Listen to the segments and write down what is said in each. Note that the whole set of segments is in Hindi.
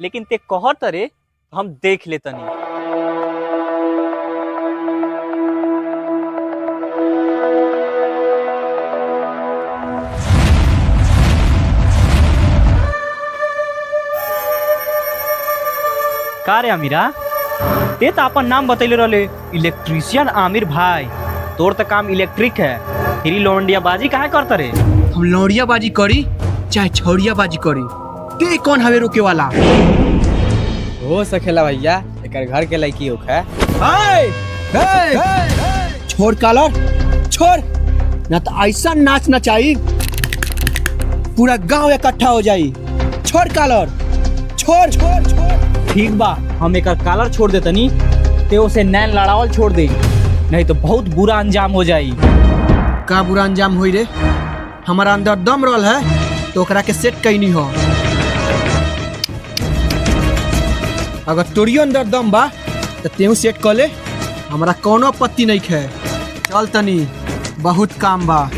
लेकिन ते कहत रे हम देख ले तनी। का रे अमीरा, ते तो अपन नाम बतैले रहले इलेक्ट्रीशियन आमिर भाई। तोर तो काम इलेक्ट्रिक है, फिर लौंडिया बाजी काहे करता रे? हम लौंडिया बाजी करी चाहे छौड़िया बाजी करी, ते कौन हवे रोके वाला? हो सकेला भैया, एक घर के लड़की होख है। छोड़ कालर, छोड़ ना तो ऐसा नाच नचाई पूरा गांव इकट्ठा हो जाई। छोड़ कालर, छोड़ छोड़ छोड़। ठीक बा, हम एक कालर छोड़ दे तनी, ते उसे नैन लड़ावल छोड़ दे, नहीं तो बहुत बुरा अंजाम हो जाई। का बुरा अंजाम होई रे? हमारा अंदर दम रहल है तो ओकरा के सेट कैनी हो। अगर तोरियो अंदर दम बा तो तेहू सेट कर ले, हमारा कोनो आपत्ति नहीं है। चल तनी, बहुत काम बा।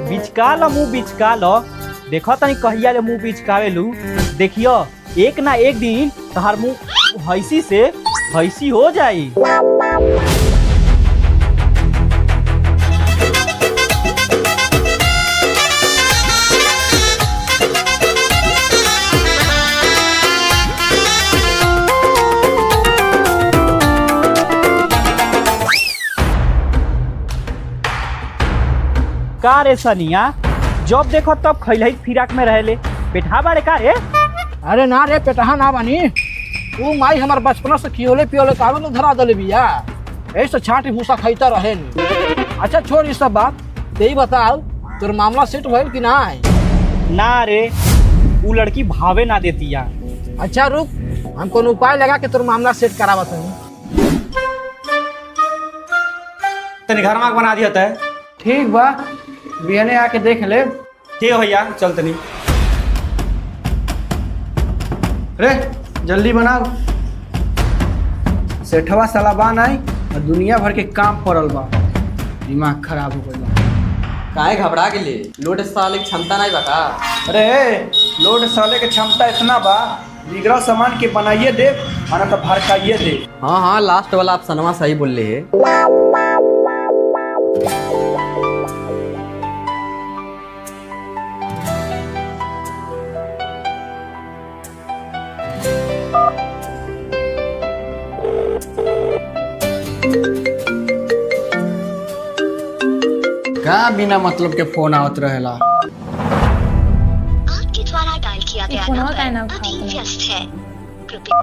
बिचका लो मुँह बिचका लो, देखो तनी कहिया ले मुँह बिचकावेलू। देखियो एक ना एक दिन तहार मुँह हैसी से हैसी हो जाई। का रे सनिया, जब देखो तब खैलही फिराक में रहले, पेठा बाड़े का रे? अरे ना रे, पेटहा ना बनी। तू माई हमार बचपना से खियोले पियोले कागज में धरा दले बिया, ऐसे छाटी भूसा खाइता रहे। अच्छा छोड़ ये सब बात, तेही बताओ तोर मामला सेट भइल कि ना? ना रे, वो लड़की भावे ना देतिया। अच्छा रुक, हम कोनो उपाय लगा के तोर मामला सेट करावत हनी। तनी घर मांग बना दिया है। ठीक बा, बिहने आके देख ले। ठीक भैया, चल तनी। रे जल्दी बनाओ, सेठवा साला बा नहीं और दुनिया भर के काम पड़ल बा, दिमाग खराब हो गइल। काहे घबरा गेले? लोड साले की क्षमता नहीं बता। अरे लोड साले के क्षमता इतना बा, बिगड़ल सामान के बनाइए दे, माना तो भड़काइए दे। हाँ, लास्ट वाला आप सनवा सही बोल ले है। का बिना मतलब के फोन आवत रहेला? आपके द्वारा डायल किया गया नंबर अभी व्यस्त है, कृपया।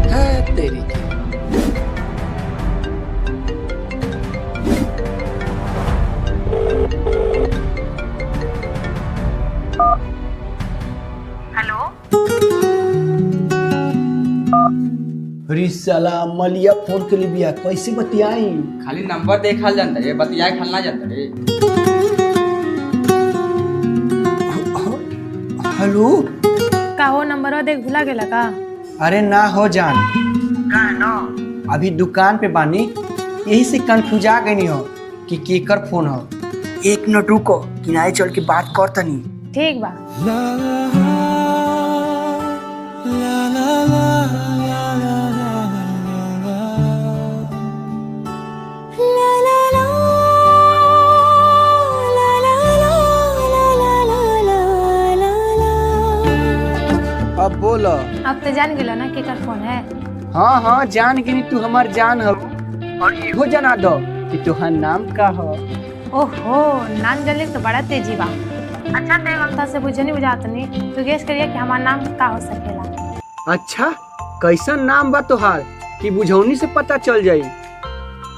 है तेरी। अरे साला मलिया फोन के लिए बिया, कैसे बतियाई? खाली नंबर देखल जानता रे, बतिया खलना जानता रे। हेलो, का हो नंबरवा देख भुला गेला का? अरे ना हो जान, का ना अभी दुकान पे बानी, यही से कंफ्यूजा गई हो कि केकर फोन हो। एक मिनट रुको, किनारे चल के बात कर तनी। ठीक बा। अब बोलो। अब तो जान गेला ना केकर फोन है? हाँ जान गिनी, तू हमार जान हो। और इहो जना दो कि तुहार नाम का हो। ओहो, नाम जानले तो बड़ा तेजी बा। अच्छा देख, हम से बुझनी बुझात नहीं, तो गेस करिए कि हमार नाम का हो सकेला। अच्छा, कैसा नाम बा तोहार कि बुझौनी से पता चल जाई?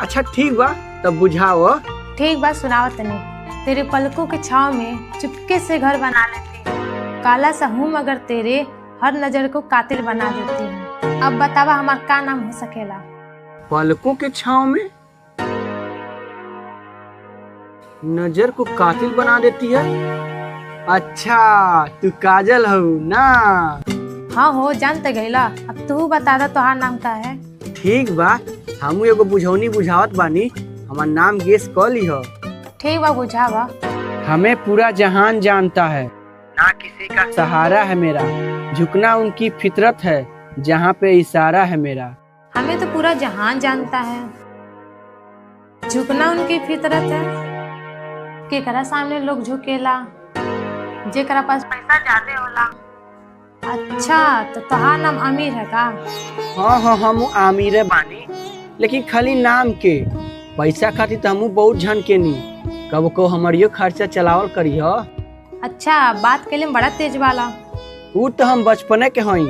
अच्छा ठीक बा, तब बुझाओ। ठीक बा, सुनावत नहीं। तेरे पलकों के छाव में चुपके से घर बना लेती हूँ, काला सा हूँ मगर तेरे हर नजर को कातिल बना देती हूँ। अब बतावा हमार का नाम हो सकेला? पलकों के छांव में नजर को कातिल बना देती है। अच्छा तू काजल हो ना? हाँ हो जान त गईला। अब तू बता दा तोहार नाम का है। ठीक बा, हमू एगो बुझौनी बुझावत बानी, हमार नाम गेस कर ली हो। ठीक बा बुझावा। हमें पूरा जहान जानता है, ना किसी का सहारा है मेरा, झुकना उनकी फितरत है, जहाँ पे इशारा है मेरा। हमें तो पूरा जहान जानता है, झुकना उनकी फितरत है। केकरा सामने लोग झुकेला, जेकरा पास पैसा ज्यादा होला। अच्छा तो तोहार नाम अमीर है का? हाँ हाँ हम आमिर बानी, लेकिन खाली नाम के, पैसा खातिर तो हमू बहुत झनकेनी, कब को हमारियो खर्चा चलावल करी हो। अच्छा बात के लिए बड़ा तेज वाला। वो तो हम बचपने के हई,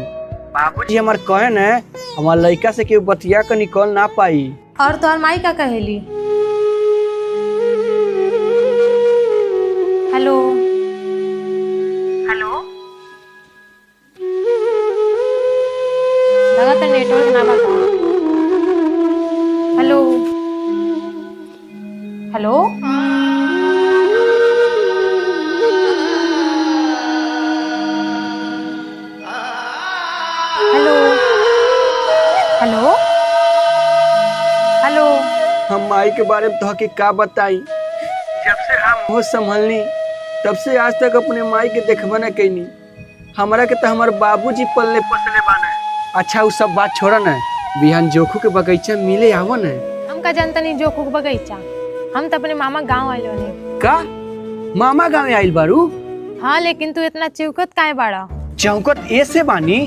बाबूजी हमार कहे न हमार लड़का से केहू बतिया के निकल ना पाई। और तोहर माई का कहेली? हेलो हेलो, लगा तो नेटवर्क ना बता। Hello hello hello hello hello. हम माई के बारे में तो के का बताई, जब से हम होश संभलनी तब से आज तक अपने माई के देखबा न कैनी। हमरा के तो हमार बाबूजी पल्ले पोसले बाने। अच्छा वो सब बात छोड़ा न, बिहान जोखू के बगीचा मिले आवो न। हम का जानता नहीं जोखू के बगीचा, हम तो अपने मामा गाँव आइलो नहीं। का मामा गाँव आइल बारू? हाँ लेकिन तू इतना चिवकत काहे बाड़ा? चौकत ऐसे बानी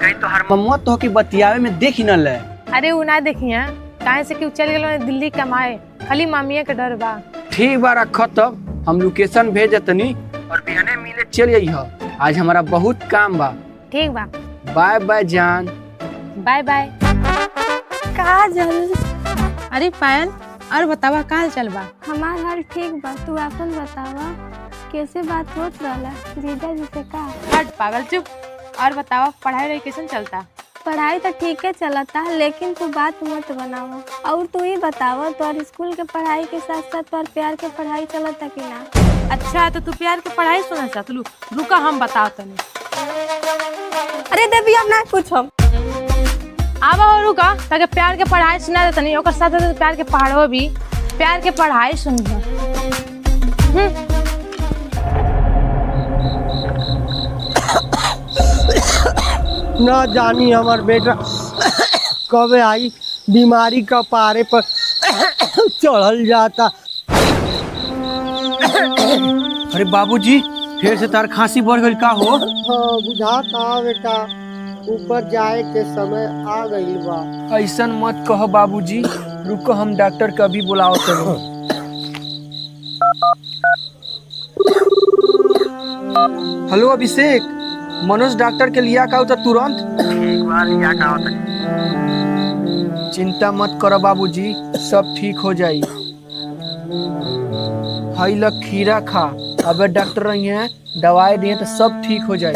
कहीं तो हर मम्मा तो की बतियावे में देखी न ले। अरे उ ना देखिया काहे से कि चल गेलो दिल्ली कमाए, खाली मामिया के डर बा। ठीक बा रख, तब हम लोकेशन भेज दतनी और बिहाने मिले चल आई हो। आज हमारा बहुत काम बा। ठीक बा, बाय बाय जान। Bye bye. काजल, अरे पायल और बतावा का हाल चल बा? हमार हाल ठीक बा, तू अपन बतावा कैसे बात होत रहला जीजा जी से का? हट पागल चुप। और बतावा पढ़ाई रही कैसन चलता? पढ़ाई तो ठीक है चलता, लेकिन तू बात मत बनावा। और तू ही बतावा तोर स्कूल के पढ़ाई के साथ साथ तोर प्यार के पढ़ाई चलता कि ना? अच्छा तो तू प्यार के पढ़ाई सुना चाहत लू, रुका हम बताओ तनी। अरे देवी हम ना कुछ हम आवा हो रुका ताकि प्यार के पढ़ाई सुना दे तनी, ओकर साथ साथ प्यार के पढ़ाओ भी। प्यार के पढ़ाई सुन। ना जानी हमार बेटा कब आई बीमारी का पारे पर चढ़ल जाता। अरे बाबूजी फिर से तार खांसी बढ़ गई का हो? हाँ बुझाता बेटा, ऊपर जाए के समय आ गई बा। ऐसन मत कहो बाबूजी, रुको हम डॉक्टर का भी बुलाओ तनी। हेलो अभिषेक, मनोज डॉक्टर के लिया का तुरंत। चिंता मत करो बाबूजी, सब ठीक हो जाई। हाई लग खीरा खा, अबे डॉक्टर रही है दवाई दिए तो सब ठीक हो जाए।